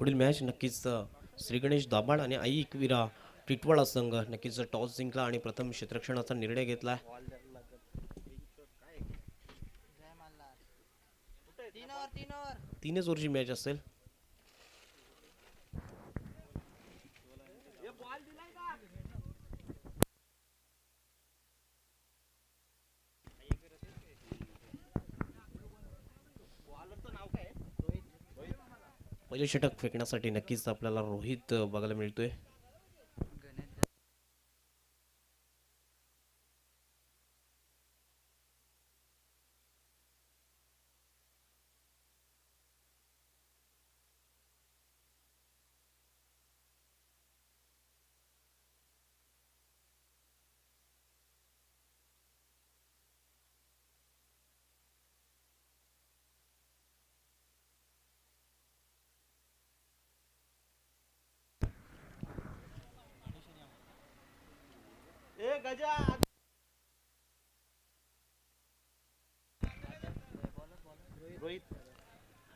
पुढील मॅच नक्कीच श्री गणेश दाभाड आणि आई एकविरा टिटवाळा संघ नक्कीच टॉस जिंकला आणि प्रथम क्षेत्ररक्षणाचा निर्णय घेतला. तीनच ओव्हरची मॅच असेल. पहिले षटक फेकण्यासाठी नक्कीच आपल्याला रोहित बघायला मिळतोय.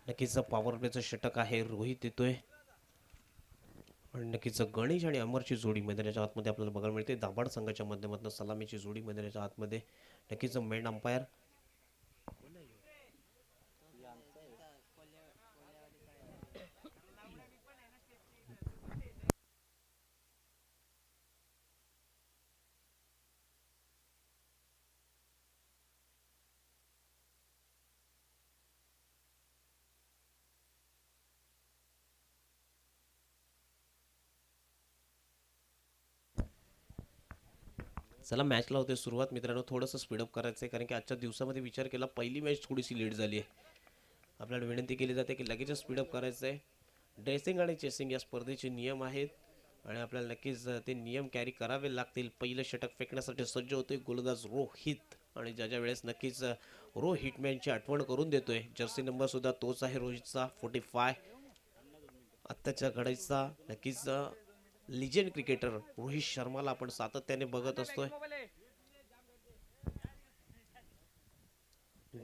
नक्कीच पॉवर प्लेचं षटक आहे. रोहित येतोय आणि नक्कीच गणेश आणि अमरची जोडी मैदानाच्या आतमध्ये आपल्याला बघायला मिळते. दाभाड संघाच्या माध्यमातून सलामीची जोडी मैदानाच्या आतमध्ये. नक्कीच मेन अंपायर चला मॅचला होते सुरुवात. मित्रांनो थोडंसं स्पीडअप करायचं आहे कारण की आजच्या दिवसामध्ये विचार केला पहिली मॅच थोडीशी लेट झाली आहे. आपल्याला विनंती केली जाते की लगेच स्पीडअप करायचं आहे. ड्रेसिंग आणि चेसिंग या स्पर्धेचे नियम आहेत आणि आपल्याला नक्कीच ते नियम कॅरी करावे लागतील. पहिलं षटक फेकण्यासाठी सज्ज होतोय गोलंदाज रोहित आणि ज्या वेळेस नक्कीच हिटमॅनची आठवण करून देतोय. जर्सी नंबर सुद्धा तोच आहे रोहितचा 45. आत्ताच्या घडीचा नक्कीच लिजेंड क्रिकेटर रोहित शर्माला आपण सातत्याने बघत असतोय.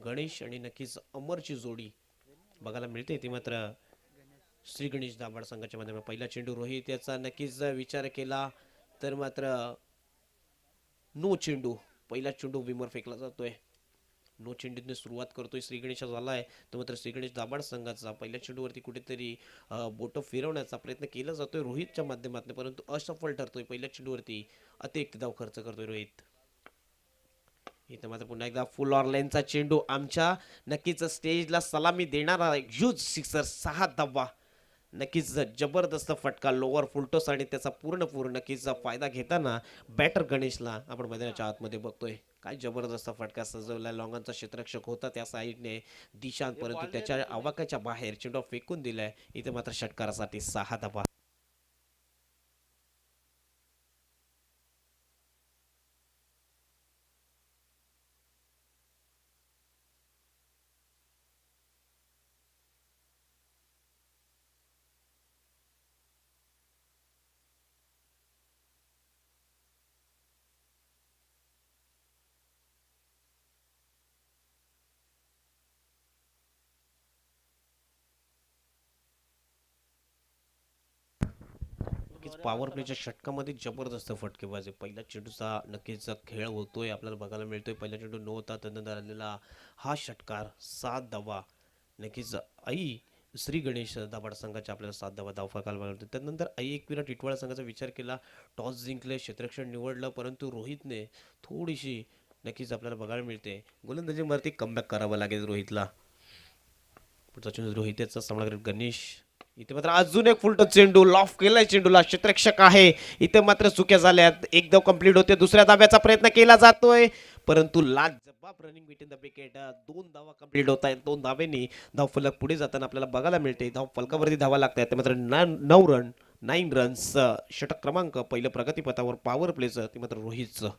गणेश आणि नक्कीच अमरची जोडी बघायला मिळते. ती मात्र श्री गणेश दाभाड संघाच्या माध्यमातून पहिला चेंडू रोहित याचा नक्कीच विचार केला तर मात्र नो चेंडू. पहिला चेंडू विमर फेकला जातोय. नो चेंडूने सुरुवात करतोय श्री गणेश झाला आहे. तो मात्र श्री गणेश दाभाड संघाचा पहिल्या चेंडूवरती कुठेतरी बोटं फिरवण्याचा प्रयत्न केला जातोय रोहितच्या माध्यमातून परंतु असफल ठरतोय. पहिल्या चेंडूवरती अतिरिक्त धाव खर्च करतोय रोहित. इथं मात्र पुन्हा एकदा फुल ऑरलाईनचा चेंडू आमच्या नक्कीच स्टेजला सलामी देणारा ह्यूज सिक्सर 6 धावा. नक्कीच जबरदस्त फटका लोअर फुलटॉस आणि त्याचा पूर्ण नक्कीच फायदा घेताना बॅटर गणेशला आपण मैदानाच्या आतमध्ये बघतोय. काय जबरदस्त फटका सजवला. लॉंगांचा क्षेत्ररक्षक होता त्या साईडने दिशांत परंतु त्याच्या आवाक्याच्या बाहेर चेंडू फेकून दिलाय. इथे मात्र षटकारासाठी 6 धावा. पॉवर प्लेच्या षटकामध्ये जबरदस्त फटकेबाजी. पहिल्या चेंडूचा नक्कीच खेळ होतोय आपल्याला बघायला मिळतोय. पहिला चेंडू न होता त्यानंतर आलेला हा षटकार 7 धावा. नक्कीच आई श्री गणेश दाभाड संघाच्या आपल्याला 7 धावा धाव फलकाला मिळतो. त्यानंतर आई एकविरा टिटवाळा संघाचा विचार केला. टॉस जिंकले क्षेत्ररक्षण निवडलं परंतु रोहितने थोडीशी नक्कीच आपल्याला बघायला मिळते गोलंदाजीवरती कमबॅक करावं लागेल रोहितला. पुढचा चेंडू रोहितचा सामना करेल गणेश. इथे मात्र अजून एक फुलटो चेंडू लॉफ केलाय. चेंडूला क्षेत्ररक्षक आहे. इथे मात्र चुक्या झाल्यात. एक धाव कंप्लीट होते. दुसऱ्या धाव्याचा प्रयत्न केला जातोय परंतु लाजबाब रनिंग बिटवीन द विकेट. 2 धावा कंप्लीट होत आहेत. 2 धावेनी धाव फलक पुढे जाताना आपल्याला बघायला मिळते. धाव फलकावरती धावा लागतात. ते मात्र 9 रन्स. षटक क्रमांक पहिलं प्रगतीपथावर पॉवर प्लेचं ते मात्र रोहितचं.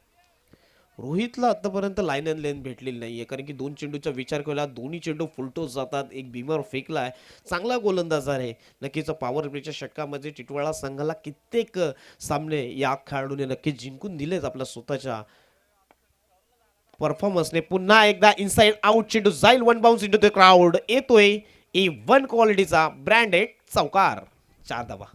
रोहितला आतापर्यंत लाईन अँड लेन भेटलेली नाहीये कारण की 2 चेंडूचा विचार केला. दोन्ही चेंडू फुलटोस जातात. एक बीमर फेकलाय. चांगला गोलंदाज आहे. नक्कीच पॉवर प्लेच्या षटकामध्ये टिटवाळा संघाला कित्येक सामने या खेळाडूने नक्कीच जिंकून दिलेत आपल्या स्वतःच्या परफॉर्मन्सने. पुन्हा एकदा इनसाइड आउट चेंडू जाईल. 1 बाउन्स इंटू द क्राउड. येतोय A1 क्वालिटीचा ब्रँडेड चौकार. 4 धावा.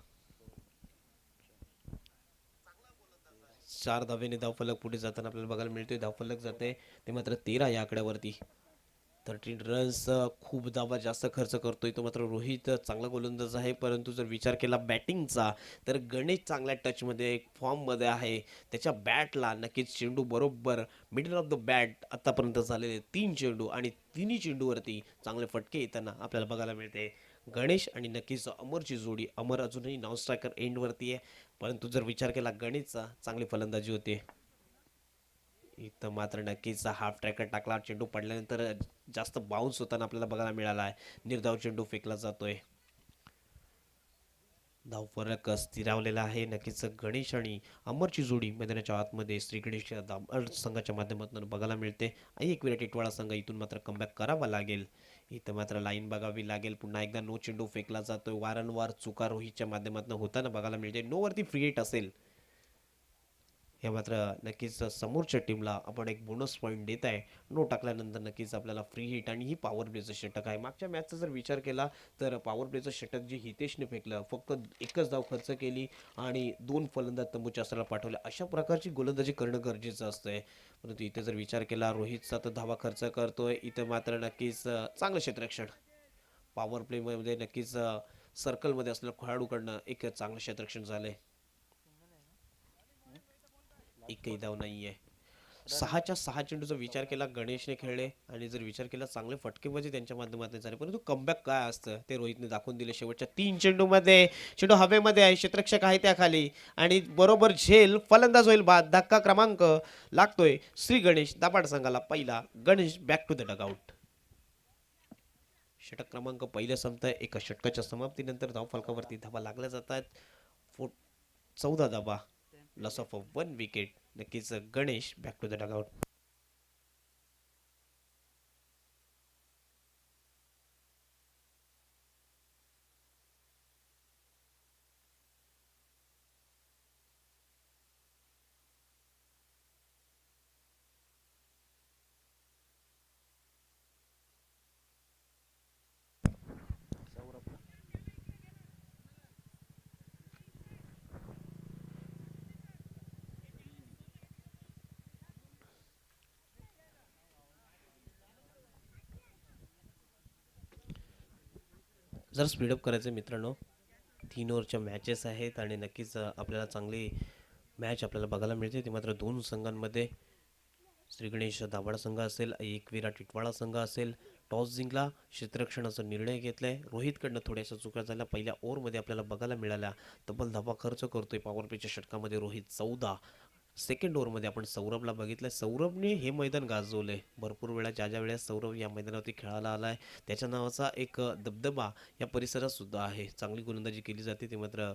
4 धावेने धावफलक पुढे जाताना आपल्याला बघायला मिळतोय. धावफलक जाते ते मात्र 13 या आकड्यावरती. 13 रन्स. खूप धावा जास्त खर्च करतोय तो मात्र रोहित. चांगला गोलंदाज आहे, परंतु जर विचार केला बॅटिंगचा तर गणेश चांगल्या टचमध्ये फॉर्ममध्ये आहे. त्याच्या बॅटला नक्कीच चेंडू बरोबर मिडल ऑफ द बॅट आतापर्यंत झालेले 3 चेंडू आणि तिन्ही चेंडूवरती चांगले फटके येताना आपल्याला बघायला मिळते. गणेश आणि नक्कीच अमरची जोडी. अमर अजूनही नॉन स्ट्रायकर एंडवरती आहे, परंतु जर विचार केला गणेशचा चांगली फलंदाजी होते. इथं मात्र नक्कीच हाफ ट्रॅकर टाकला. चेंडू पडल्यानंतर जास्त बाउन्स होताना आपल्याला बघायला मिळाला आहे. निर्धाव चेंडू फेकला जातोय. धावफलक स्थिरावलेला आहे. नक्कीच गणेश आणि अमरची जोडी मैदानाच्या आतमध्ये श्री गणेश संघाच्या माध्यमातून बघायला मिळते. आणि एक विराट टिटवाळा संघ इथून मात्र कमबॅक करावा लागेल. इथं मात्र लाईन बघावी लागेल. पुन्हा एकदा नो चेंडू फेकला जातोय. वारंवार चुका रोहितच्या माध्यमातून होताना बघायला मिळते. नो वरती फ्री हिट असेल हे मात्र नक्कीच समोरच्या टीमला आपण एक बोनस पॉईंट देत आहे. नो टाकल्यानंतर नक्कीच आपल्याला फ्री हिट आणि ही पॉवर प्लेचं षटक आहे. मागच्या मॅचचा जर विचार केला तर पॉवर प्लेचं षटक जे हितेशने फेकलं, फक्त एकच धाव खर्च केली आणि 2 फलंदाज तंबूच्या अस्त्राला पाठवले. अशा प्रकारची गोलंदाजी करणं गरजेचं असतंय. परंतु इथे जर विचार केला रोहितचा तर धावा खर्च करतोय. इथं मात्र नक्कीच चांगलं क्षेत्ररक्षण. पॉवर प्लेमध्ये नक्कीच सर्कलमध्ये असलेल्या खेळाडूकडनं एक चांगलं क्षेत्ररक्षण झालंय. एकही धाव नाहीये. 6च्या 6 चेंडूचा विचार केला गणेशने खेळले आणि जर विचार केला चांगले फटकेबाजी त्यांच्या माध्यमातून झाले, परंतु कमबॅक काय असतं ते रोहितने दाखवून दिले. शेवटच्या 3 चेंडूमध्ये चेंडू हवेमध्ये आहे, क्षेत्ररक्षक आहे त्या खाली आणि बरोबर झेल फलंदाज होईल बाद. धक्का क्रमांक लागतोय श्री गणेश दाभाड संघाला. पहिला Ganesh back to the dugout. षटक क्रमांक पहिलं संपतंय. एका षटकाच्या समाप्तीनंतर धावफलकावरती धावा लागल्या जातात. 14 धावा. Loss of 1 wicket. नक्कीच Ganesh back to the dugout. जर स्पीडअप करायचं मित्रांनो, 3 ओव्हरच्या मॅचेस आहेत आणि नक्कीच आपल्याला चांगली मॅच आपल्याला बघायला मिळते. ते मात्र 2 संघांमध्ये श्री गणेश दाभाड संघ असेल, एक विराट टिटवाळा संघ असेल. टॉस जिंकला, क्षेत्ररक्षणाचा निर्णय घेतलाय. रोहितकडनं थोड्याशा चुका झाल्या. पहिल्या ओव्हरमध्ये आपल्याला बघायला मिळाल्या. तब्बल धावा खर्च करतोय पॉवर प्लेच्या षटकामध्ये रोहित 14. सेकंड ओव्हरमध्ये आपण सौरभला बघितलं. सौरभने हे मैदान गाजवलंय. भरपूर वेळा ज्या वेळेस सौरभ या मैदानावरती खेळायला आलाय त्याच्या नावाचा एक दबदबा या परिसरात सुद्धा आहे. चांगली गोलंदाजी केली जाते. ते मात्र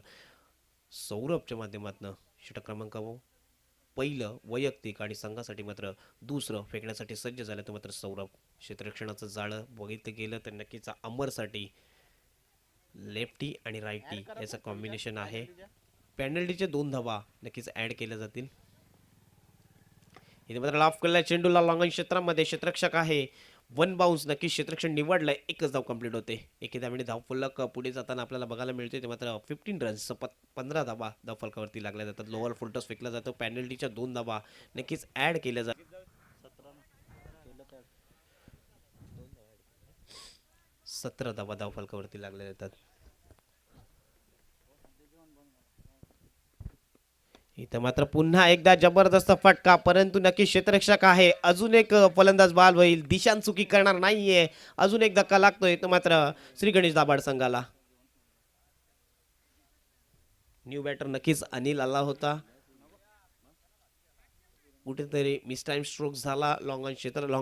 सौरभच्या माध्यमातून षटक क्रमांक पहिलं वैयक्तिक आणि संघासाठी मात्र दुसरं फेकण्यासाठी सज्ज झालं. तर मात्र सौरभ. क्षेत्ररक्षणाचं जाळं बघितलं गेलं तर नक्कीच अमरसाठी लेफ्टी आणि राईटी याचं कॉम्बिनेशन आहे. पेनल्टीचे 2 धावा नक्कीच ॲड केल्या जातील. इथे मात्र लाफ केलेला चेंडूला लॉंग क्षेत्रामध्ये क्षेत्ररक्षक आहे. 1 बाउन्स. नक्कीच क्षेत्ररक्षण निवडलंय. एकच धाव कंप्लीट होते. एके धावेने धावफलक पुढे जाताना आपल्याला बघायला मिळते. ते मात्र 15 रन्स 15 धावा धावफलकावरती लागल्या जातात. लोअर फुलटॉस फेकला जातो. पॅनल्टीच्या 2 धावा नक्कीच ॲड केल्या जातात. 17 धावा धावफलकावरती लागल्या जातात. इथं मात्र पुन्हा एकदा जबरदस्त फटका, परंतु नक्की क्षेत्ररक्षक आहे. अजून एक फलंदाज बाद होईल. दिशान चुकी करणार नाहीये. अजून एक धक्का लागतोय. तर मात्र श्री गणेश दाभाड संघाला. न्यू बॅटर नक्कीच अनिल आला होता. कुठेतरी मिस टाइम स्ट्रोक झाला. लॉंग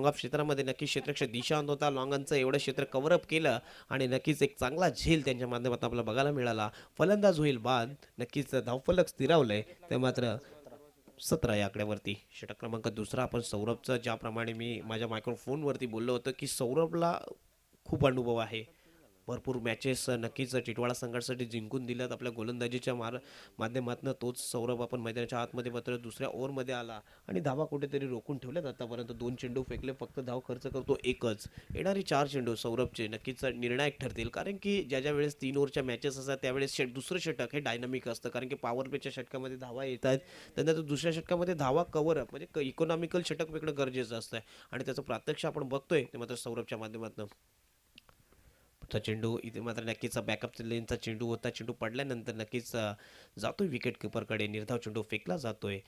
ऑफ क्षेत्रामध्ये नक्कीच क्षेत्ररक्षक दिशांत होता. लॉंगनचं एवढं क्षेत्र कव्हर अप केलं आणि नक्कीच एक चांगला झेल त्यांच्या माध्यमातून आपल्याला बघायला मिळाला. फलंदाज होईल बाद. नक्कीच धावफलक स्थिरावलंय. ते मात्र 17 या आकड्यावरती. षटक क्रमांक दुसरा आपण सौरभचं, ज्याप्रमाणे मी माझ्या मायक्रोफोनवरती बोललो होतं की सौरभला खूप अनुभव आहे. भरपूर मॅचेस नक्कीच टिटवाळा संघासाठी जिंकून दिल्यात आपल्या गोलंदाजीच्या माध्यमातून. तोच सौरभ आपण मैदानाच्या आतमध्ये मात्र दुसऱ्या ओव्हरमध्ये आला आणि धावा कुठेतरी रोखून ठेवल्यात. आतापर्यंत 2 चेंडू फेकले, फक्त धाव खर्च करतो एकच. येणारी 4 चेंडू सौरभचे नक्कीच निर्णायक ठरतील, कारण की ज्या वेळेस 3 ओव्हरच्या मॅचेस असतात त्यावेळेस दुसरं षटक हे डायनामिक असतं, कारण की पॉवर प्लेच्या षटकामध्ये धावा येत आहेत. त्यानंतर दुसऱ्या षटकामध्ये धावा कव्हर अप म्हणजे इकॉनॉमिकल षटक वेगळं गरजेचं असतं आणि त्याचं प्रत्यक्ष आपण बघतोय ते मात्र सौरभच्या माध्यमातून. चा चेंडू इथे मात्र नक्कीच बॅकअप लेनचा चेंडू होता. चेंडू पडल्यानंतर नक्कीच जातोय विकेट किपरकडे. निर्धाव चेंडू फेकला जातोय.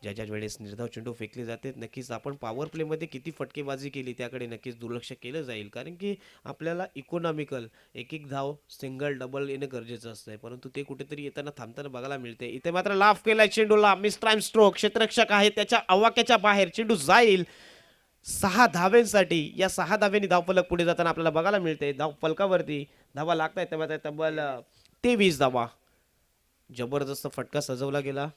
ज्या वेळेस निर्धाव चेंडू फेकले जाते नक्कीच आपण पॉवर प्लेमध्ये किती फटकेबाजी केली त्याकडे नक्कीच दुर्लक्ष केलं जाईल, कारण की आपल्याला इकॉनॉमिकल एक एक धाव सिंगल डबल येणं गरजेचं असतंय, परंतु ते कुठेतरी येताना थांबताना बघायला मिळते. इथे मात्र लाफ केलाय चेंडूला, मिस टाइम स्ट्रोक. क्षेत्ररक्षक आहे त्याच्या आवाक्याच्या बाहेर, चेंडू जाईल 6 धाव्यांसाठी. या 6 धाव्यांनी धावफलक पुढे जाताना आपल्याला बघायला मिळते. धावफलकावरती धावा लागतायत तेव्हा तब्बल 23 धावा. जबरदस्त फटका सजवला गेला.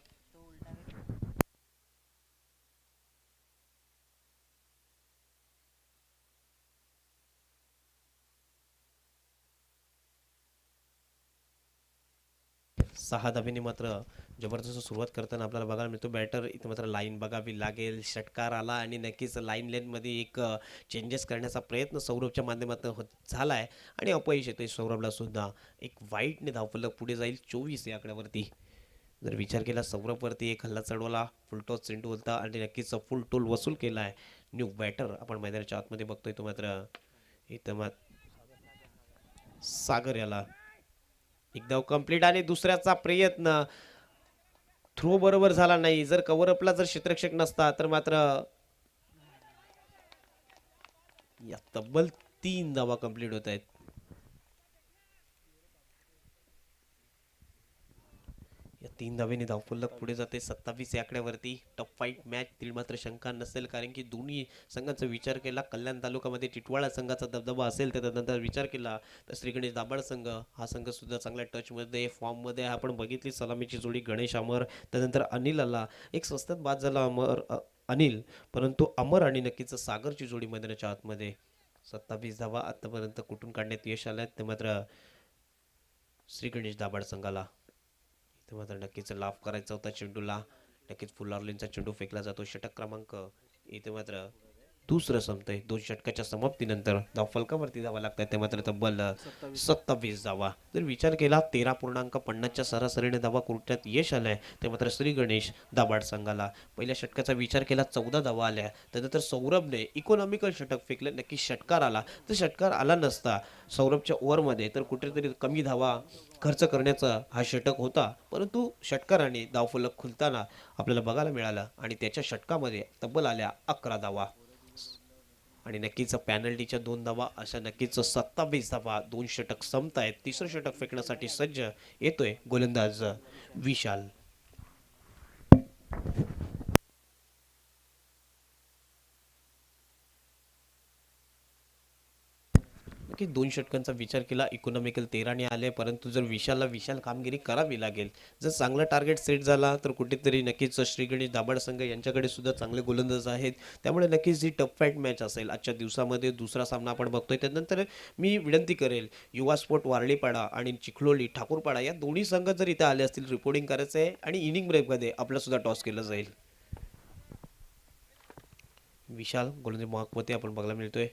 6 धाब्यांनी मात्र जबरदस्त सुरुवात करताना आपल्याला बघायला मिळतो. बॅटर इथे मात्र लाईन बघावी लागेल. षटकार आला आणि नक्कीच लाईन लेनमध्ये एक चेंजेस करण्याचा प्रयत्न सौरभच्या माध्यमातून झाला आहे आणि अपयश येते सौरभला सुद्धा. एक वाईटने धावफलक पुढे जाईल 24 या आकड्यावरती. जर विचार केला सौरभवरती एक हल्ला चढवला, फुलटॉस चेंडू होता आणि नक्कीच फुल टोल वसूल केला आहे. न्यू बॅटर आपण मैदानाच्या आतमध्ये बघतोय तो मात्र इथं सागर याला एकदा कंप्लीट आणि दुसऱ्याचा प्रयत्न थ्रो बरोबर झाला नाही. जर कव्हरअपला जर क्षेत्ररक्षक नसता तर मात्र या तब्बल 3 धावा कंप्लीट होत आहेत. या 3 धाव्यांनी धावफलक पुढे जाते 27 या आकड्यावरती. टफ फाईट मॅच तील मात्र शंका नसेल, कारण की दोन्ही संघांचा विचार केला, कल्याण तालुक्यामध्ये टिटवाळा संघाचा दबदबा असेल त्यानंतर विचार केला तर श्री गणेश दाभाड संघ हा संघ सुद्धा चांगल्या टचमध्ये फॉर्ममध्ये आपण बघितली. सलामीची जोडी गणेश अमर, त्यानंतर अनिल आला. एक स्वस्तात बाद झाला अनिल, परंतु अमर आणि नक्कीच सागरची जोडी मैदानाच्या आतमध्ये. 27 धावा आतापर्यंत कुठून काढण्यात यश आल्यात ते मात्र श्री गणेश दाभाड संघाला. इथे मात्र नक्कीच लाफ करायचा होता चेंडूला. नक्कीच फुल ऑर्लिनचा चेंडू फेकला जातो. षटक क्रमांक इथे मात्र दुसरं संपतंय. 2 षटकाच्या समाप्तीनंतर धावफलकावरती धावा लागतात ते मात्र तब्बल 27 धावा. जर विचार केला 13.50च्या सरासरीने धावा कुठल्यात यश आलंय ते मात्र श्री गणेश दाभाड संघाला. पहिल्या षटकाचा विचार केला 14 धावा आल्या. त्यानंतर सौरभने इकॉनॉमिकल षटक फेकलं. नक्की षटकार आला तर षटकार आला नसता सौरभच्या ओव्हरमध्ये तर कुठेतरी कमी धावा खर्च करण्याचा हा षटक होता, परंतु षटकाराने धावफलक खुलताना आपल्याला बघायला मिळालं आणि त्याच्या षटकामध्ये तब्बल आल्या 11 धावा. आणि नक्कीच पॅनल्टीच्या 2 धावा, अशा नक्कीच 27 धावा. 2 षटक संपतायत. तिसरं षटक फेकण्यासाठी सज्ज येतोय गोलंदाज विशाल. की 2 षटकांचा विचार केला इकॉनॉमिकल 13ने आले, परंतु जर विशाल कामगिरी करावी लागेल. जर चांगला टार्गेट सेट झाला तर कुठेतरी नक्कीच श्री गणेश दाभाड संघ यांच्याकडे सुद्धा चांगले गोलंदाज आहेत. त्यामुळे नक्कीच ही टफ फाईट मॅच असेल आजच्या दिवसामध्ये. दुसरा सामना आपण बघतोय. त्यानंतर मी विनंती करेल युवा स्पोर्ट वारळीपाडा आणि चिखलोली ठाकूरपाडा या दोन्ही संघ जर इथे आले असतील रिपोर्टिंग करायचं आहे आणि इनिंग ब्रेकमध्ये आपला सुद्धा टॉस केलं जाईल. विशाल गोलंदाज मार्कवरती आपण बघायला मिळतोय.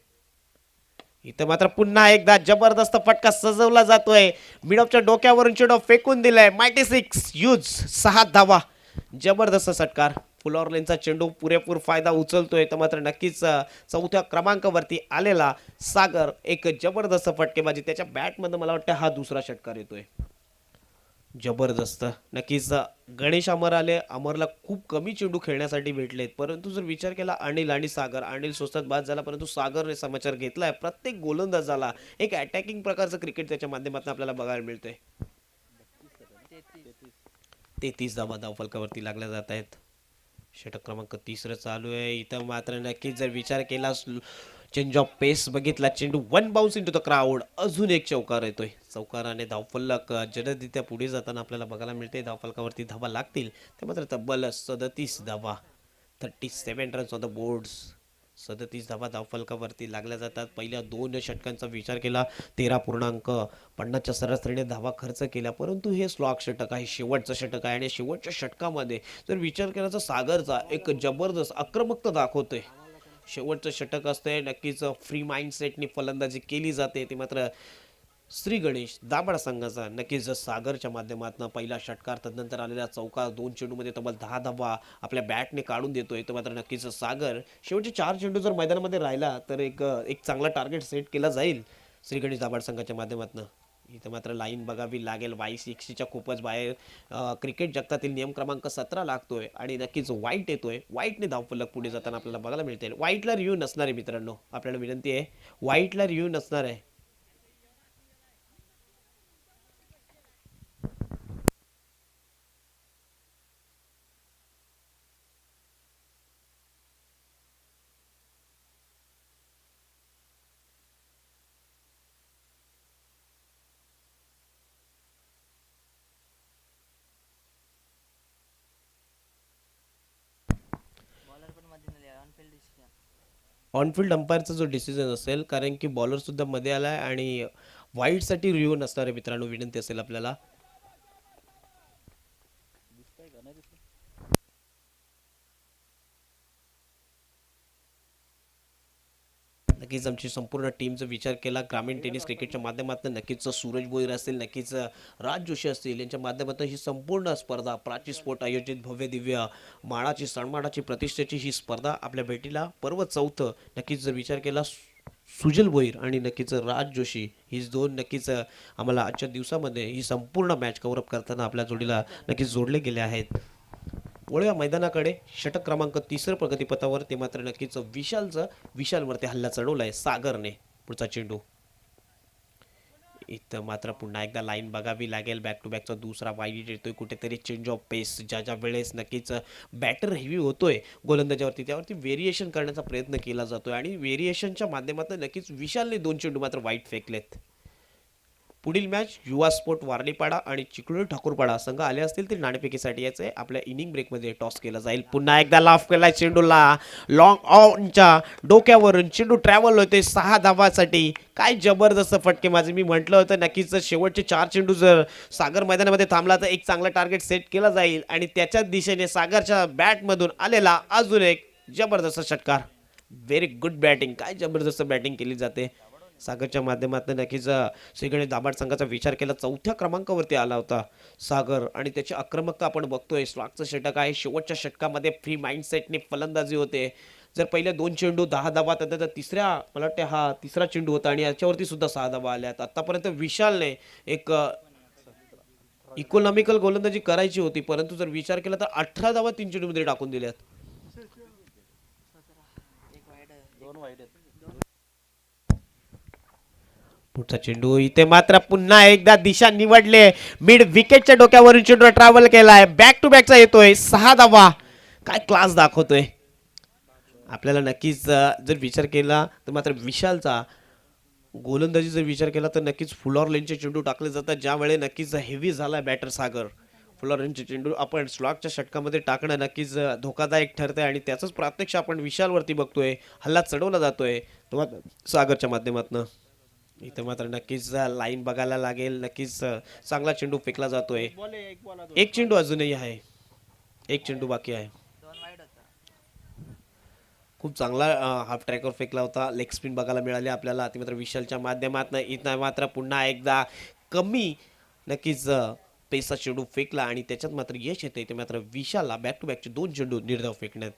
इथं मात्र पुन्हा एकदा जबरदस्त फटका सजवला जातोय. मिडॉपच्या डोक्यावरून चेंडू फेकून दिलाय. मायटी 6 यूज 6 धावा. जबरदस्त षटकार. फुल ऑर्लिनचा चेंडू पुरेपूर फायदा उचलतोय तर मात्र नक्कीच चौथ्या क्रमांकावरती आलेला सागर एक जबरदस्त फटकेबाजी. त्याच्या बॅटमध्ये मला वाटतं हा दुसरा षटकार येतोय. जबरदस्त. नक्कीच गणेश अमर आले. अमरला खूप कमी चेंडू खेळण्यासाठी भेटलेत, परंतु जर विचार केला अनिल आणि सागर, अनिल स्वस्तात बाद झाला परंतु सागरने समाचार घेतलाय. प्रत्येक गोलंदाजाला एक अटॅकिंग प्रकारचं क्रिकेट त्याच्या माध्यमातून आपल्याला बघायला मिळतंय. 33 धावा धावफलकावरती लागल्या जात आहेत. षटक क्रमांक 3 चालू आहे. इथं मात्र नक्कीच जर विचार केला चेंज ऑफ पेस बघितला, चेंडू 1 बाउन्स इंटू द क्राऊड. अजून एक चौकार येतोय. चौकाराने धावफलक जलदरित्या पुढे जाताना आपल्याला बघायला मिळते. धावफलकावरती धावा लागतील ते मात्र तब्बल 37 धावा. 37 रन्स ऑन द बोर्ड्स. 37 धावा धावफलकावरती लागल्या जातात. पहिल्या 2 षटकांचा विचार केला 13.50च्या सरासरीने धावा खर्च केल्या, परंतु हे स्लॉग षटक आहे, शेवटचं षटक आहे आणि शेवटच्या षटकामध्ये जर विचार केला तर सागरचा एक जबरदस्त आक्रमकता दाखवतोय. शेवटचं षटक असतंय, नक्कीच फ्री माइंडसेटनी फलंदाजी केली जाते. ते मात्र श्री गणेश दाभाड संघाचा नक्कीच सागरच्या माध्यमातून पहिला षटकार, तदनंतर आलेल्या चौकार, 2 चेंडूमध्ये तब्बल 10 धावा आपल्या बॅटने काढून देतोय. तर मात्र नक्कीच सागर शेवटचे 4 चेंडू जर मैदानामध्ये राहिला तर एक एक चांगला टार्गेट सेट केला जाईल श्री गणेश दाभाड संघाच्या माध्यमातून. इथं मात्र लाईन बघावी लागेल, वाय60च्या खूपच बाहेर क्रिकेट जगतातील नियम क्रमांक 17 लागतोय आणि नक्कीच वाईट येतोय. वाईटने धावफलक पुढे जाताना आपल्याला बघायला मिळते. वाईटला रिव्ह्यू नसणार आहे मित्रांनो, आपल्याला विनंती आहे, वाईटला रिव्ह्यू नसणार आहे. ऑनफिल्ड अंपायरचा जो डिसिजन असेल, कारण की बॉलर सुद्धा मध्ये आलाय आणि वाईटसाठी रिव्ह्यू नसणार आहे मित्रांनो, विनंती असेल आपल्याला. नक्कीच आमची संपूर्ण टीमचा विचार केला ग्रामीण टेनिस क्रिकेटच्या माध्यमातून, नक्कीच सूरज भोईर असतील, नक्कीच राज जोशी असतील, यांच्या माध्यमातून ही संपूर्ण स्पर्धा प्राची स्पोर्ट आयोजित भव्य दिव्य मानाची सन्मानाची प्रतिष्ठेची ही स्पर्धा आपल्या भेटीला पर्व 4. नक्कीच जर विचार केला सुजल भोईर आणि नक्कीच राज जोशी ही दोन नक्कीच आम्हाला आजच्या दिवसामध्ये ही संपूर्ण मॅच कव्हरअप करताना आपल्या जोडीला नक्कीच जोडले गेले आहेत. वळूया मैदानाकडे. षटक क्रमांक 3 प्रगतीपथावर ते मात्र नक्कीच विशालवरती हल्ला चढवलाय सागरने. पुढचा चेंडू इथं मात्र पुन्हा एकदा लाईन बघावी लागेल. बॅक टू बॅकचा दुसरा वाईट येतोय, कुठेतरी चेंज ऑफ पेस ज्या वेळेस नक्कीच बॅटर हेवी होतोय गोलंदाजावरती, त्यावरती व्हेरिएशन करण्याचा प्रयत्न केला जातोय आणि व्हेरिएशनच्या माध्यमातून नक्कीच विशालने 2 चेंडू मात्र वाईट फेकलेत. पुढील मॅच युवा स्पोर्ट वारलीपाडा आणि चिखलोली ठाकूरपाडा संघ आले असतील तरी नाणेफेकीसाठी याचे आपल्या इनिंग ब्रेकमध्ये टॉस केला जाईल. पुन्हा एकदा लाफ केला चेंडूला, लॉंग ऑनच्या डोक्यावरून चेंडू ट्रॅव्हल होते 6 धावासाठी. काय जबरदस्त फटके माझे, मी म्हटलं होतं नक्कीच शेवटचे 4 चेंडू जर सागर मैदानामध्ये थांबला तर एक चांगला टार्गेट सेट केला जाईल आणि त्याच्याच दिशेने सागरच्या बॅटमधून आलेला अजून एक जबरदस्त षटकार. व्हेरी गुड बॅटिंग, काय जबरदस्त बॅटिंग केली जाते सागरच्या माध्यमातून. नक्कीच श्री गणेश दाभाड संघाचा विचार केला 4थ्या क्रमांकावरती आला होता सागर आणि त्याची आक्रमकता आपण बघतोय. स्लॉगचं षटक आहे, शेवटच्या षटकामध्ये फ्री माइंडसेटने फलंदाजी होते. जर पहिले 2 चेंडू 10 धावा, तर तिसऱ्या मला वाटते हा तिसरा चेंडू होता आणि याच्यावरती सुद्धा 6 धावा आल्यात. आतापर्यंत विशालने एक इकॉनॉमिकल गोलंदाजी करायची होती, परंतु जर विचार केला तर 18 धावा 3 चेंडूमध्ये टाकून दिल्यात. पुढचा चेंडू इथे मात्र पुन्हा एकदा दिशा निवडले, मिड विकेटच्या डोक्यावरून चेंडू ट्रॅव्हल केलाय, बॅक टू बॅकचा येतोय 6 धावा. काय क्लास दाखवतोय आपल्याला. नक्कीच जर विचार केला तर मात्र विशालचा गोलंदाजी जर विचार केला तर नक्कीच फुलॉर लेनचे चेंडू टाकले जातात, ज्यावेळी नक्कीच हेवी झाला बॅटर सागर. फुलॉर लेनचे चेंडू आपण स्लॉगच्या षटकामध्ये टाकणं नक्कीच धोकादायक ठरतंय आणि त्याचंच प्रत्यक्ष आपण विशालवरती बघतोय. हल्ला चढवला जातोय सागरच्या माध्यमातून. इथं मात्र नक्कीच लाईन बघायला लागेल. नक्कीच चांगला चेंडू फेकला जातोय. एक चेंडू अजूनही आहे, एक चेंडू बाकी आहे. खूप चांगला हाफ ट्रॅकवर फेकला होता, लेग स्पिन बघायला मिळाले आपल्याला ती मात्र विशालच्या माध्यमातून. इथं मात्र पुन्हा एकदा कमी नक्कीच पेसा चेंडू फेकला आणि त्याच्यात मात्र यश येते. ते मात्र विशालला बॅक टू बॅकचे 2 चेंडू निर्धाव फेकण्यात.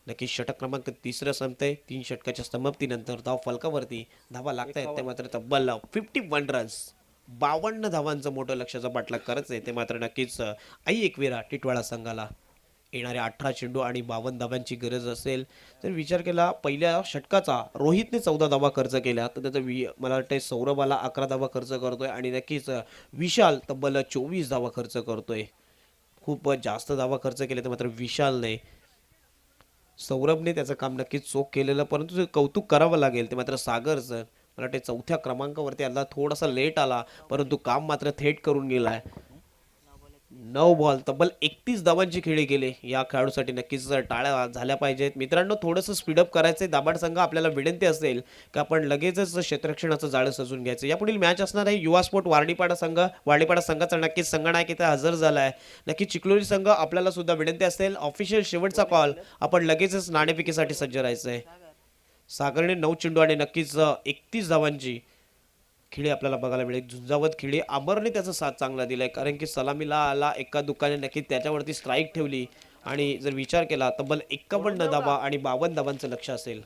नक्कीच षटक क्रमांक 3 संपतंय. 3 षटकाच्या समाप्तीनंतर धाव फलकावरती धावा लागतायत. ते मात्र तब्बल 51 रन्स, 52 धावांचं मोठं लक्ष्याचा पाठलाग करत आहे. ते मात्र नक्कीच आई एकविरा टिटवाळा संघाला येणाऱ्या 18 चेंडू आणि 52 धावांची गरज असेल. तर विचार केला पहिल्या षटकाचा रोहितने 14 धावा खर्च केल्या, तर त्याचा मला वाटतं सौरभाला 11 धावा खर्च करतोय आणि नक्कीच विशाल तब्बल 24 धावा खर्च करतोय. खूप जास्त धावा खर्च केले तर मात्र विशालने. सौरभने त्याचं काम नक्कीच चोख केलेलं, परंतु ते कौतुक करावं लागेल. ते मात्र सागरचं मला वाटते 4थ्या क्रमांकावरती आला, थोडासा लेट आला, परंतु काम मात्र थेट करून गेलाय. 9 बॉल तब्बल 31 धावांची खेळी गेली या खेळाडूसाठी. नक्कीच टाळ्या झाल्या पाहिजेत मित्रांनो. थोडंसं स्पीडअप करायचंय दाभाड संघ. आपल्याला विनंती असेल की आपण लगेचच क्षेत्ररक्षणाचं जाळं सजून घ्यायचं. यापुढील मॅच असणार आहे युवा स्पोर्ट वारडीपाडा संघ. वारडीपाडा संघाचा नक्कीच संघनायक इथे हजर झालाय. नक्की चिखलोली संघ आपल्याला सुद्धा विनंती असेल ऑफिशियल शेवटचा कॉल. आपण लगेचच नाणेफेकीसाठी सज्ज राहायचंय. सागरने 9 चेंडू आणि नक्कीच 31 धावांची खेळी आपल्याला बघायला मिळेल. झुंजावत खेळी. अमरने त्याचा साथ चांगला दिलाय कारण की सलामीला आला एका दुकाने नक्कीच त्याच्यावरती स्ट्राईक ठेवली आणि जर विचार केला तब्बल 51 धावा आणि 52 धावांचं लक्ष असेल.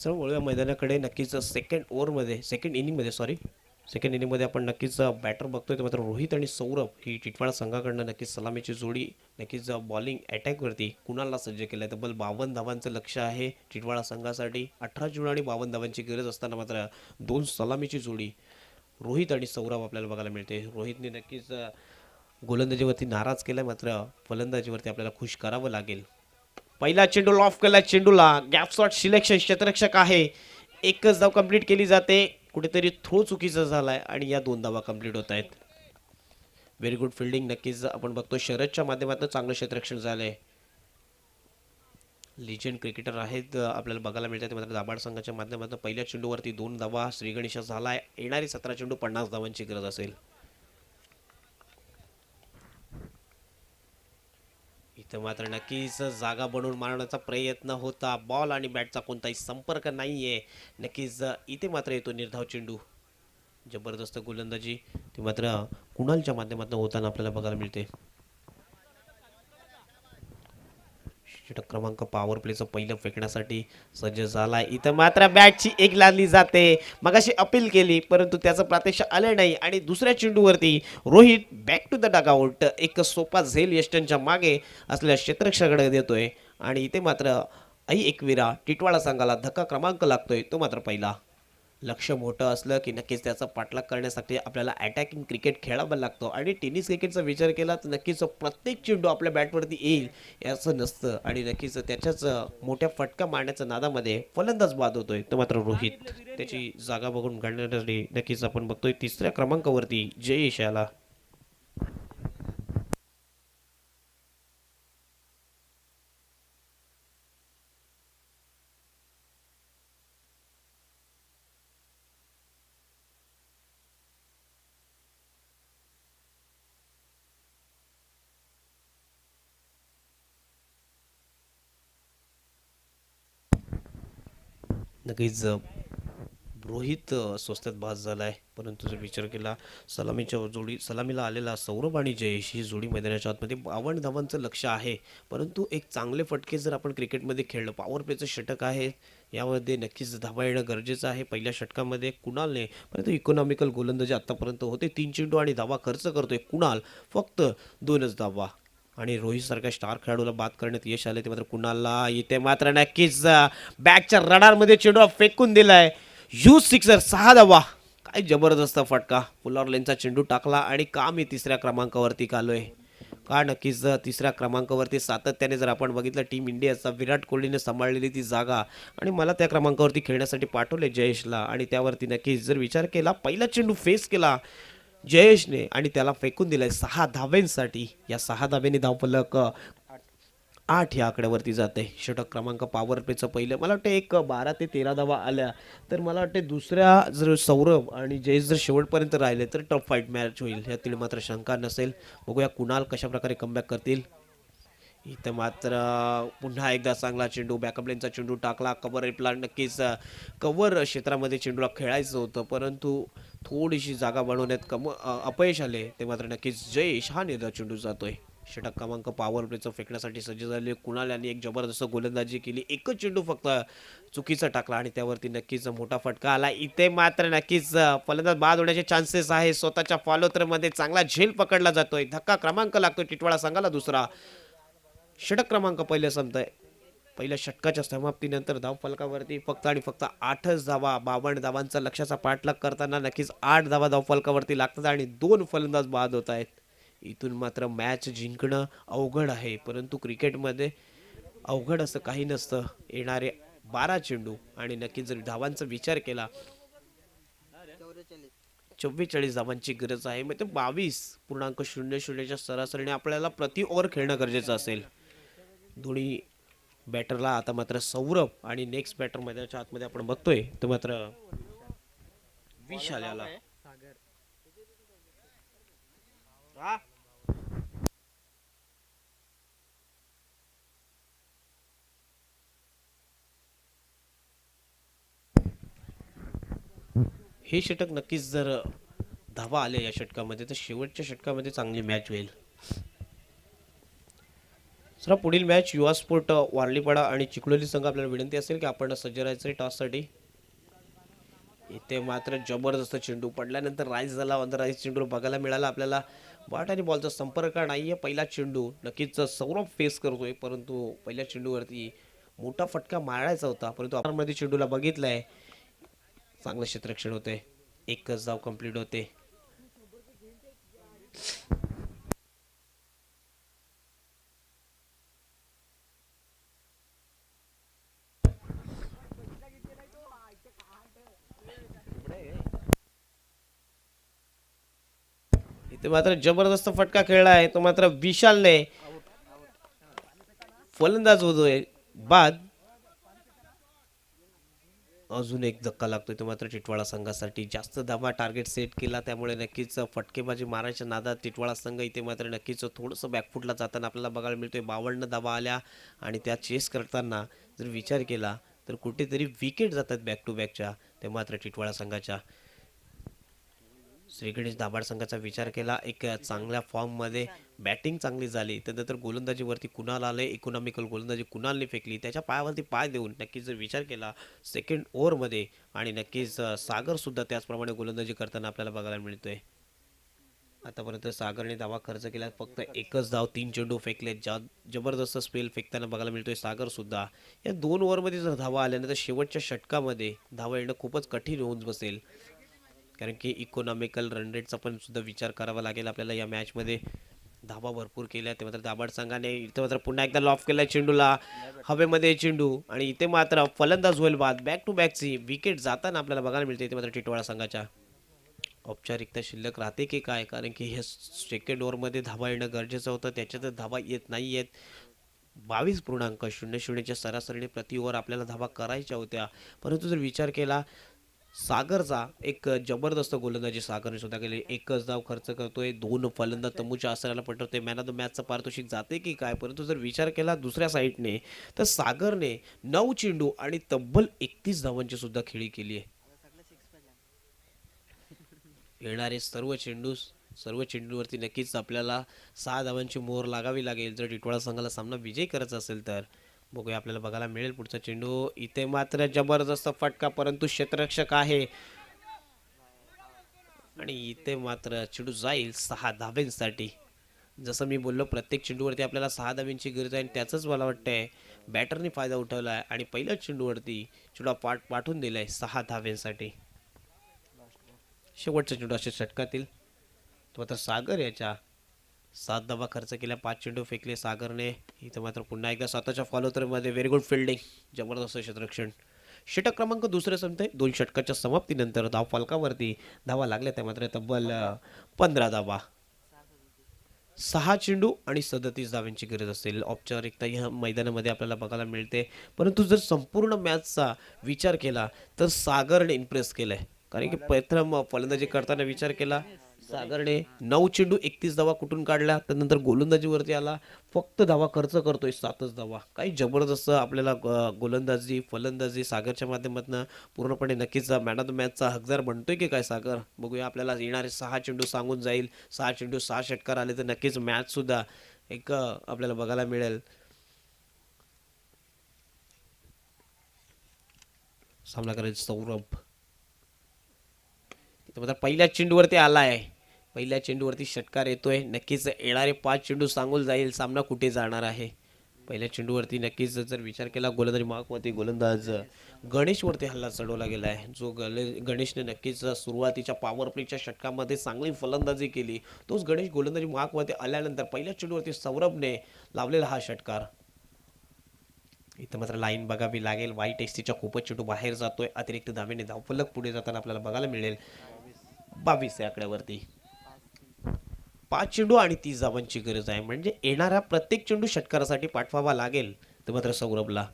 चल वळूया मैदानाकडे. नक्कीच सेकंड इनिंगमध्ये सेकंड इनिंगमध्ये आपण नक्कीच बॅटर बघतोय. तर मात्र रोहित आणि सौरभ ही टिटवाळा संघाकडनं नक्कीच सलामीची जोडी नक्कीच बॉलिंग अटॅकवरती कुणालला सज्ज केलं आहे. तब्बल 52 धावांचं लक्ष आहे टिटवाळा संघासाठी. 18 चेंडू आणि 52 धावांची गरज असताना मात्र 2 सलामीची जोडी रोहित आणि सौरभ आपल्याला बघायला मिळते. रोहितने नक्कीच गोलंदाजीवरती नाराज केलाय मात्र फलंदाजीवरती आपल्याला खुश करावं लागेल. पहिला चेंडू लॉफ केला. चेंडूला गॅप शॉट सिलेक्शन. क्षेत्ररक्षक आहे. एकच धाव कंप्लीट केली जाते. कुठेतरी थ्रो चुकीचा झालाय आणि या 2 धावा कंप्लीट होत आहेत. व्हेरी गुड फिल्डिंग नक्कीच आपण बघतो. शरदच्या माध्यमातून चांगलं क्षेत्ररक्षण झालंय. लिजेंड क्रिकेटर आहेत आपल्याला बघायला मिळतात. मात्र दाभाड संघाच्या माध्यमातून पहिल्या चेंडूवरती 2 धावा श्रीगणेश झालाय. येणारी 17 चेंडू 50 धावांची गरज असेल. इथं मात्र नक्कीच जागा बनवून मारण्याचा प्रयत्न होता. बॉल आणि बॅटचा कोणताही संपर्क नाहीये. नक्कीच इथे मात्र येतो निर्धाव चेंडू. जबरदस्त गोलंदाजी ती मात्र कुणालच्या माध्यमातून होताना आपल्याला बघायला मिळते. षटक क्रमांक पॉवर प्लेचं पहिलं फेकण्यासाठी सज्ज झालाय. इथं मात्र बॅटची एक लादली जाते. मगाशी अपील केली परंतु त्याचं प्रत्यक्ष आलं नाही आणि दुसऱ्या चेंडूवरती Rohit back to the dugout एक सोपा झेल यष्टनच्या मागे असलेल्या क्षेत्ररक्षकाकडे देतोय आणि इथे मात्र एकविरा टिटवाळा संघाला धक्का क्रमांक लागतोय. तो मात्र पहिला. लक्ष मोठं असलं की नक्कीच त्याचा पाठलाग करण्यासाठी आपल्याला अटॅकिंग क्रिकेट खेळावा लागतो आणि टेनिस क्रिकेटचा विचार केला तर नक्कीच प्रत्येक चेंडू आपल्या बॅटवरती येईल याचं नसतं आणि नक्कीच त्याच्याच मोठ्या फटका मारण्याच्या नादामध्ये फलंदाज बाद होतोय. तो मात्र रोहित त्याची जागा बघून घडण्यासाठी नक्कीच आपण बघतोय 3ऱ्या क्रमांकावरती जयेश याला. नक्कीच रोहित स्वस्तात बाद झाला आहे. परंतु जर विचार केला सलामीला आलेला सौरभ आणि जयेश ही जोडी मैदानाच्या आतमध्ये 52 धावांचं लक्ष्य आहे. परंतु एक चांगले फटके जर आपण क्रिकेटमध्ये खेळलं, पॉवर प्लेचं षटक आहे, यामध्ये नक्कीच धावा येणं गरजेचं आहे. पहिल्या षटकामध्ये कुणालने, परंतु इकॉनॉमिकल गोलंदाजी आत्तापर्यंत होते, 3 चेंडू आणि धावा खर्च करतोय कुणाल, फक्त 2च धावा. आणि रोहित सारख्या स्टार खेळाडूला बाद करण्यात यश आले. ते मात्र कुणालला इथे मात्र नक्कीच बॅकच्या रडारमध्ये चेंडू फेकून दिलाय. सिक्सर, 6 धावा. काय जबरदस्त फटका. पुलावर लेनचा चेंडू टाकला आणि का मी तिसऱ्या क्रमांकावरती आलोय. का नक्कीच तिसऱ्या क्रमांकावरती सातत्याने जर आपण बघितलं टीम इंडियाचा विराट कोहलीने सांभाळलेली ती जागा आणि मला त्या क्रमांकावरती खेळण्यासाठी पाठवले जयेशला आणि त्यावरती नक्कीच जर विचार केला पहिला चेंडू फेस केला जयेशने आणि त्याला फेकून दिलाय 6 धाव्यांसाठी. या 6 धाव्यांनी धावफलक 8 या आकड्यावरती जाते. षटक क्रमांक पॉवर प्लेचं पहिलं मला वाटतं एक 12 ते 13 धावा आल्या तर मला वाटते दुसऱ्या जर सौरभ आणि जयेश जर शेवटपर्यंत राहिले तर टफ फाईट मॅच होईल, यातील मात्र शंका नसेल. बघूया कुणाल कशा प्रकारे कमबॅक करतील. इथं मात्र पुन्हा एकदा चांगला चेंडू, बॅकअप लेनचा चेंडू टाकला. कव्हर रिप्ला नक्कीच कव्हर क्षेत्रामध्ये चेंडूला खेळायचं होतं परंतु थोडीशी जागा बनवण्यात अपयश आले. ते मात्र नक्कीच जयेश हा निर्धाव चेंडू जातोय. षटक क्रमांक पॉवर प्लेचं फेकण्यासाठी सज्ज झाले. कुणाल यांनी एक जबरदस्त गोलंदाजी केली. एकच चेंडू फक्त चुकीचा टाकला आणि त्यावरती नक्कीच मोठा फटका आला. इथे मात्र नक्कीच फलंदाज बाद होण्याचे चान्सेस आहे. स्वतःच्या फॉलोथ्रोमध्ये चांगला झेल पकडला जातोय. धक्का क्रमांक लागतोय टिटवाळा संघाला दुसरा. षटक क्रमांक पहिल्या संपतंय. पहिल्या षटकाच्या समाप्तीनंतर धावफलकावरती फक्त आणि फक्त 8च धावा. 52 धावांचा लक्ष्याचा पाठलाग करताना नक्कीच 8 धावा धावफलकावरती लागतात आणि 2 फलंदाज बाद होत आहेत. इथून मात्र मॅच जिंकणं अवघड आहे परंतु क्रिकेटमध्ये अवघड असं काही नसतं. येणारे 12 चेंडू आणि नक्कीच जर धावांचा विचार केला 44 धावांची गरज आहे. म्हणजे 22.00च्या सरासरीने आपल्याला प्रति ओव्हर खेळणं गरजेचं असेल. दोन्ही बॅटरला आता मात्र सौरभ आणि नेक्स्ट बॅटर मैदानाच्या आतमध्ये आपण बघतोय तो मात्र विशाल याला हे षटक नक्कीच जर धावा आले या षटकामध्ये तर शेवटच्या षटकामध्ये चांगली मॅच होईल. सर पुढील मॅच युवा स्पोर्ट वारलीपाडा आणि चिखलोली संघ. आपल्याला विनंती असेल की आपण सज्ज राहायचं टॉससाठी. इथे मात्र जबरदस्त चेंडू पडल्यानंतर राईस झाला. राईस चेंडू बघायला मिळाला आपल्याला. बॅट आणि बॉलचा संपर्क नाहीये. पहिला चेंडू नक्कीच सौरभ फेस करतोय परंतु पहिल्या चेंडूवरती मोठा फटका मारायचा होता परंतु आपण मध्ये चेंडूला बघितलंय चांगलं क्षेत्ररक्षण होते. एकच धाव कंप्लीट होते. इथे मात्र जबरदस्त फटका खेळला आहे तो मात्र विशालने. फलंदाज होतोय बाद. अजून एक धक्का लागतोय तो मात्र टिटवाळा संघासाठी. जास्त धावा टार्गेट सेट केला त्यामुळे नक्कीच फटकेबाजी मारायच्या नादात टिटवाळा संघ इथे मात्र नक्कीच थोडंसं बॅकफुटला जाताना आपल्याला बघायला मिळतोय. 52 धावा आल्या आणि त्या चेस करताना जर विचार केला तर कुठेतरी विकेट जातात बॅक टू बॅकच्या. ते मात्र टिटवाळा संघाच्या. श्री गणेश दाभाड संघाचा विचार केला एक चांगल्या फॉर्ममध्ये बॅटिंग चांगली झाली त्यानंतर गोलंदाजीवरती कुणाल आले. इकॉनॉमिकल गोलंदाजी कुणालने फेकली. त्याच्या पायावरती पाय देऊन नक्कीच जर विचार केला सेकंड ओव्हरमध्ये आणि नक्कीच सागर सुद्धा त्याचप्रमाणे गोलंदाजी करताना आपल्याला बघायला मिळतोय. आतापर्यंत सागरने धावा खर्च केला फक्त एकच धाव. 3 चेंडू फेकले. जबरदस्त स्पेल फेकताना बघायला मिळतोय सागर सुद्धा. या 2 ओव्हरमध्ये जर धावा आल्या तर शेवटच्या षटकामध्ये धावा येणं खूपच कठीण होऊन बसेल कारण की इकॉनॉमिकल रन रेटचा पण सुद्धा विचार करावा लागेल आपल्याला. या मॅचमध्ये धावा भरपूर केल्या. ते मात्र दाभाड संघाने इथे मात्र पुन्हा एकदा लॉफ केला चेंडूला हवेमध्ये चेंडू आणि इथे मात्र फलंदाज होईल बाद. बॅक टू बॅकची विकेट जाताना आपल्याला बघायला मिळते. इथे मात्र टिटवाळा संघाच्या औपचारिकता शिल्लक राहते की काय कारण की हे सेकंड ओव्हरमध्ये धावा येणं गरजेचं होतं त्याच्यातच धावा येत नाही आहेत. 22.00च्या सरासरीने प्रति ओव्हर आपल्याला धावा करायच्या होत्या परंतु जर विचार केला सागरचा एक जबरदस्त गोलंदाजी सागरने सुद्धा केली. एकच धाव खर्च करतोय. 2 फलंदाज तंबूच्या आसराला पटवतोय. मॅन ऑफ द मॅचचं पारितोषिक जाते की काय परंतु जर विचार केला दुसऱ्या साईडने तर सागरने 9 चेंडू आणि तब्बल 31 धावांची सुद्धा खेळी केली आहे. येणारे सर्व चेंडूवरती नक्कीच आपल्याला 6 धावांची मोहर लागावी लागेल जर टिटवाळा संघाला सामना विजयी करायचा असेल तर. बघूया आपल्याला बघायला मिळेल पुढचा चेंडू. इथे मात्र जबरदस्त फटका परंतु क्षेत्ररक्षक आहे आणि इथे मात्र चेंडू जाईल 6 धाब्यांसाठी. जसं मी बोललो प्रत्येक चेंडूवरती आपल्याला 6 धाब्यांची गरज आहे आणि त्याचंच मला वाटतंय बॅटरने फायदा उठवला आहे आणि पहिल्याच चेंडूवरती चेंडू पाठवून दिलाय 6 धाब्यांसाठी. शेवटचा चेंडू अशा षटकातील तो आता सागर याच्या 7 धावा खर्च केल्या 5 चेंडू फेकले सागरने. इथं मात्र पुन्हा एकदा स्वतःच्या फॉलोथ्रोमध्ये व्हेरी गुड फिल्डिंग जबरदस्त क्षेत्ररक्षण. षटक क्रमांक दुसरे संपते 2 षटकाच्या समाप्तीनंतर धाव फलकावरती धावा लागल्या त्या मात्र तब्बल 15 धावा. 6 चेंडू आणि 37 धाव्यांची गरज असेल औपचारिकता या मैदानामध्ये आपल्याला बघायला मिळते. परंतु जर संपूर्ण मॅचचा विचार केला तर सागरने इम्प्रेस केलंय कारण की प्रथम फलंदाजी करताना विचार केला सागरने 9 चेंडू 31 धावा कुठून काढल्या त्यानंतर गोलंदाजीवरती आला फक्त धावा खर्च करतोय 7 धावा. काही जबरदस्त आपल्याला गोलंदाजी फलंदाजी सागरच्या माध्यमातून पूर्णपणे नक्कीच मॅन ऑफ द मॅचचा हकदार बनतोय की काय सागर. बघूया आपल्याला येणारे 6 चेंडू सांगून जाईल. 6 चेंडू 6 षटकार आले तर नक्कीच मॅच सुद्धा एक आपल्याला बघायला मिळेल. सामना करायचा सौरभ इथं मात्र पहिल्या चेंडूवरती आलाय. पहिल्या चेंडूवरती षटकार येतोय. नक्कीच येणारे 5 चेंडू सांगून जाईल सामना कुठे जाणार आहे. पहिल्या चेंडूवरती नक्कीच जर विचार केला गोलंदाजी मार्कवरती गोलंदाज गणेशवरती हल्ला चढवला गेला आहे जो गणेशने नक्कीच सुरुवातीच्या पॉवर प्लेच्या षटकामध्ये चांगली फलंदाजी केली. तोच गणेश गोलंदाजी मार्कवरती आल्यानंतर पहिल्या चेंडूवरती सौरभने लावलेला हा षटकार. इथं मात्र लाईन बघावी लागेल. वाईट एसटीच्या खूपच चेंडू बाहेर जातोय. अतिरिक्त धावेने धावफलक पुढे जाताना आपल्याला बघायला मिळेल 22 या आकड्यावरती. 5 चेंडू आणि 30 धावांची गरज आहे म्हणजे येणारा प्रत्येक चेंडू षटकारासाठी पाठवावा लागेल तर मात्र सौरभला.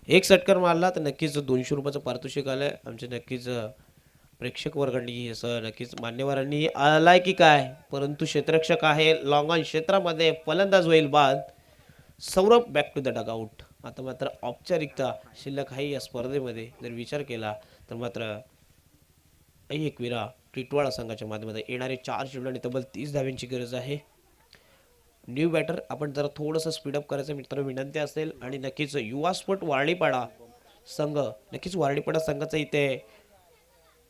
एक षटकार मारला तर नक्कीच 200 रुपयाचं पारितोषिक आलंय आमचे नक्कीच प्रेक्षक वर्गांनी असं नक्कीच मान्यवरांनी आलाय की काय. परंतु क्षेत्ररक्षक आहे लॉंग ऑन क्षेत्रामध्ये फलंदाज होईल बाद. Saurabh back to the dugout. आता मात्र औपचारिकता शिल्लक आहे या स्पर्धेमध्ये जर विचार केला तर मात्र एकविरा टिटवाळा संघाच्या माध्यमातून येणारे 4 चेंडू आणि तब्बल 30 धाव्यांची गरज आहे. न्यू बॅटर आपण जरा थोडंसं स्पीडअप करायचं मित्रांनो विनंती असेल आणि नक्कीच युवा स्पोर्ट वारळीपाडा संघ नक्कीच वारळीपाडा संघाचा इथे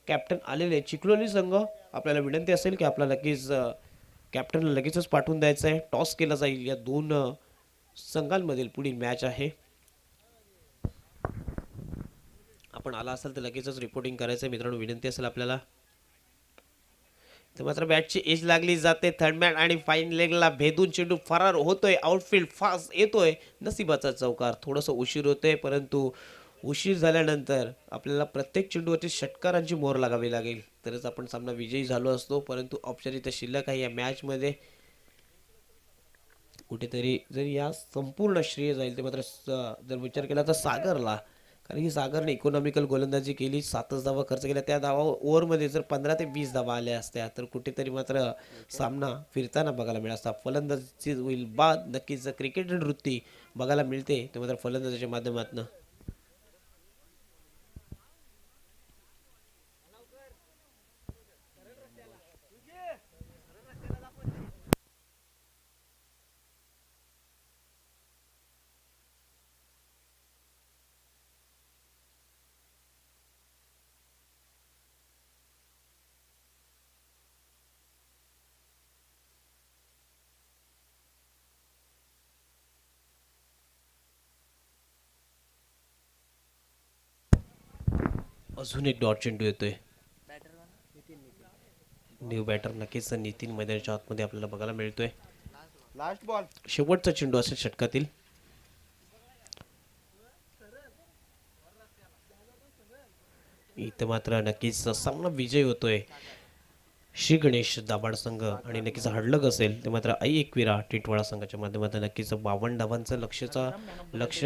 कॅप्टन आलेले चिखलोली संघ आपल्याला विनंती असेल की आपल्याला नक्कीच कॅप्टनला लगेचच पाठवून द्यायचं आहे. टॉस केला जाईल. या दोन संघांमधील पुढील मॅच आहे. आपण आला असाल तर लगेचच रिपोर्टिंग करायचं आहे मित्रांनो विनंती असेल आपल्याला. तर मात्र बॅटची एज लागली जाते थर्डमॅन आणि फाईन लेगला भेदून चेंडू फरार होतोय. आउटफील्ड फास्ट येतोय. नशिबाचा चौकार. थोडंसं उशीर होतोय परंतु उशीर झाल्यानंतर आपल्याला प्रत्येक चेंडूवरती षटकारांची मोहर लागावी लागेल तरच आपण सामना विजयी झालो असतो. परंतु औपचारिकता शिल्लक आहे या मॅचमध्ये. कुठेतरी जर या संपूर्ण श्रेय जाईल ते मात्र जर विचार केला तर सागरला कारण की सागरने इकॉनॉमिकल गोलंदाजी केली 7 धावा खर्च केल्या. त्या धावा ओव्हरमध्ये जर 15 ते 20 धावा आल्या असत्या तर कुठेतरी मात्र सामना फिरताना बघायला मिळाला असता. फलंदाजी होईल बाद. नक्कीच जर क्रिकेट वृत्ती बघायला मिळते ते मात्र फलंदाजीच्या माध्यमातून. अजून एक डॉट चेंडू येतोय. न्यू बॅटर नक्कीच नितीन मैदानाच्या आतमध्ये आपल्याला बघायला मिळतोय. लास्ट बॉल शेवटचा चेंडू असेल षटकातील. इथं मात्र नक्कीच सामना विजय होतोय श्री गणेश दाभाड संघ आणि नक्कीच हडलक असेल ते मात्र एकविरा टिटवाळा संघाच्या माध्यमातून नक्कीच 52 धावांचं लक्ष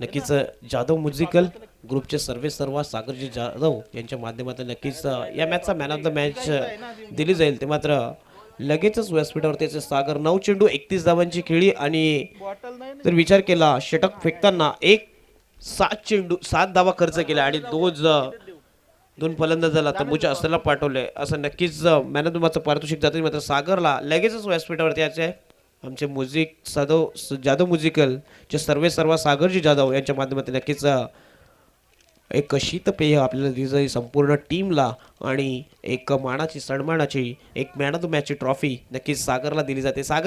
नक्कीच जाधव म्युझिकल ग्रुपचे सर्वा सागरजी जाधव यांच्या माध्यमातून नक्कीच या मॅचचा मॅन ऑफ द मॅच दिली जाईल. ते मात्र लगेचच व्यासपीठावरती सागर 9 चेंडू 31 धावांची खेळी आणि जर विचार केला षटक फेकताना 7 धावा खर्च केल्या आणि दोन फलंदाजाला तंबूच्या असल्याला पाठवले. असं नक्कीच मॅन ऑफ द मॅचचं पारितोषिक जाते. मात्र सागरला लगेचच व्यासपीठावरती यायचे आमचे जाधव म्युझिकल चे सर्वा सागरजी जाधव यांच्या माध्यमातून नक्कीच एक शीतपेय आपल्याला दिली जाईल संपूर्ण टीमला आणि एक सन्मानाची एक मॅन ऑफ द मॅचची ट्रॉफी नक्कीच सागरला दिली जाते. सागर